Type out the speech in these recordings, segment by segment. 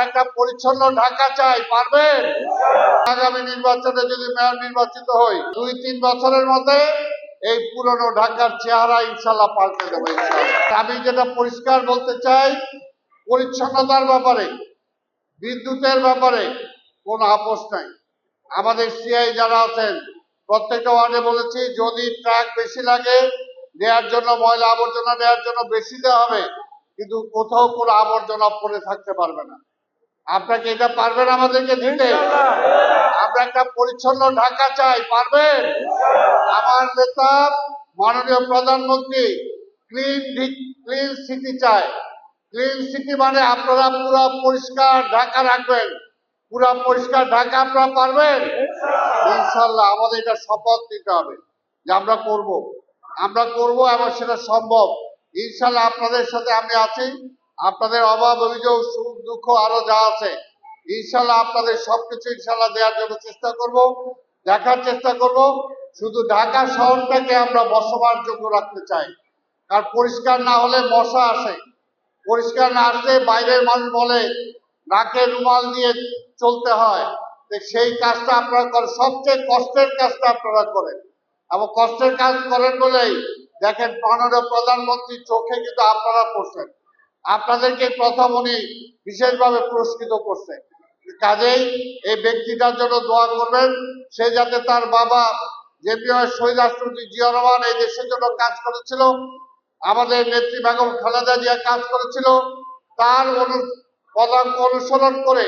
একটা পরিচ্ছন্ন ঢাকা চাই, পারবেন? আগামী নির্বাচনে যদি মেয়র নির্বাচিত হই 2-3 বছরের মধ্যে এই পুরনো ঢাকার চেহারা ইনশাল্লাহ পাল্টে দেবো ইনশাল্লাহ। আমি যেটা পরিষ্কার বলতে চাই, পরিচ্ছন্নতার ব্যাপারে, বিদ্যুতের ব্যাপারে কোনো আপোষ নাই। আমাদের সিআই যারা আছেন প্রত্যেকটা ওয়ার্ডে বলেছি, যদি ট্রাক বেশি লাগে দেওয়ার জন্য, ময়লা আবর্জনা দেওয়ার জন্য বেশি দেওয়া হবে, কিন্তু কোথাও কোনো আবর্জনা পড়ে থাকতে পারবে না। আপনাকে এটা পারবেন আমাদেরকে দিতে? আমরা একটা পরিচ্ছন্ন ঢাকা চাই, পারবেন? আমার নেতা মাননীয় প্রধানমন্ত্রী ক্লিন সিটি চায়। ক্লিন সিটি মানে আপনারা পুরো পরিষ্কার ঢাকা রাখবেন, পুরো পরিষ্কার ঢাকা আপনারা পারবেন? ইনশাল্লাহ আমাদের এটা শপথ নিতে হবে যে আমরা করব এবং সেটা সম্ভব। ইনশাল্লাহ আপনাদের সাথে আমি আছি। আপনাদের অভাব, অভিযোগ, সুখ দুঃখ আরো যা আছে ইনশাল্লাহ আপনাদের সবকিছু ইনশাল্লাহ দেওয়ার জন্য চেষ্টা করব, দেখার চেষ্টা করব। শুধু ঢাকা শহরটাকে আমরা বসবাসযোগ্য রাখতে চাই, কারণ পরিষ্কার না হলে মশা আসে, পরিষ্কার না আসলে বাইরের মানুষ বলে নাকে রুমাল দিয়ে চলতে হয়। সেই কাজটা আপনারা করেন, সবচেয়ে কষ্টের কাজটা আপনারা করেন এবং কষ্টের কাজ করেন বলেই দেখেন মাননীয় প্রধানমন্ত্রীর চোখে কিন্তু আপনারা পড়ছেন, আপনাদেরকে প্রথম উনি বিশেষভাবে পুরস্কৃত করছেন। কাজেই এই ব্যক্তিটার জন্য দোয়া করবেন, সে যাতে তার বাবা শহীদ রাষ্ট্রপতি জিয়া রহমান এই দেশের জন্য কাজ করেছিল, আমাদের নেত্রী বেগম খালেদা জিয়া কাজ করেছিল, তার পদাঙ্ক অনুসরণ করে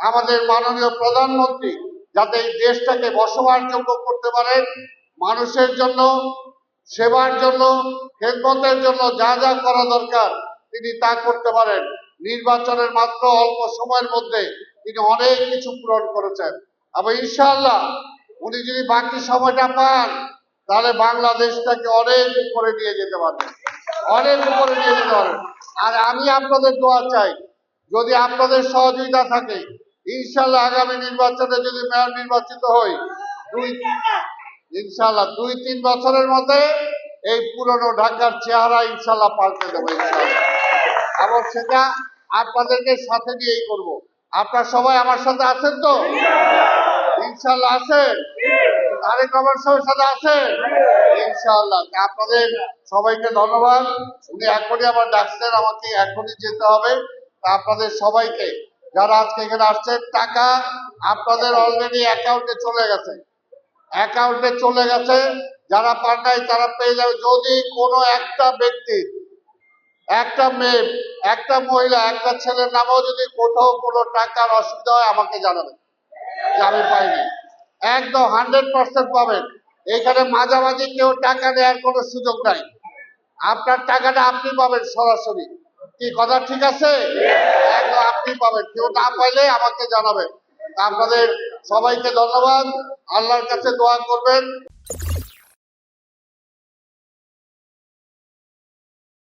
আমাদের মাননীয় প্রধানমন্ত্রী যাতে এই দেশটাকে বসবাসযোগ্য করতে পারেন, মানুষের জন্য, সেবার জন্য, খেদমতের জন্য যা যা করা দরকার তিনি তা করতে পারেন। নির্বাচনের মাত্র অল্প সময়ের মধ্যে তিনি অনেক কিছু পূরণ করেছেন এবং ইনশাআল্লাহ উনি যদি বাকি সময়টা পান তাহলে বাংলাদেশটাকে অনেক উপরে নিয়ে যেতে পারবেন, অনেক উপরে নিয়ে যেতে পারবেন। আর আমি আপনাদের দোয়া চাই, যদি আপনাদের সহযোগিতা থাকে ইনশাআল্লাহ আগামী নির্বাচনে যদি মেয়র নির্বাচিত হই ইনশাআল্লাহ 2-3 বছরের মধ্যে এই পুরনো ঢাকার চেহারা ইনশাআল্লাহ পাল্টে দেবো ইনশাআল্লাহ, এবং সেটা আপনাদেরকে সাথে নিয়েই করব। আপনারা সবাই আমার সাথে আছেন তো? ইনশাআল্লাহ আছেন? তারেক রহমান সাহেবের সাথে আছেন ইনশাআল্লাহ। আপনাদের সবাইকে ধন্যবাদ। উনি এখনই আবার ডাকছেন, আমাকে এখনই যেতে হবে। তা আপনাদের সবাইকে যারা আজকে এখানে আসছেন, টাকা আপনাদের অলরেডি অ্যাকাউন্টে চলে গেছে, যারা পান নাই তারা পেয়ে যাবে। যদি কোনো একটা ব্যক্তি, একটা মেয়ে, একটা মহিলা, একটা ছেলের নামেও যদি কোথাও কোনো টাকার অসুবিধা হয় আমাকে জানাবেন যে আমি পাইনি, একদম 100% পাবেন। এখানে মাঝামাঝি কেউ টাকা নেওয়ার কোনো সুযোগ নাই, আপনার টাকাটা আপনি পাবেন সরাসরি। কি কথা ঠিক আছে? একদম আপনি পাবেন, কেউ না পাইলে আমাকে জানাবেন। আপনাদের সবাইকে ধন্যবাদ, আল্লাহর কাছে দোয়া করবেন।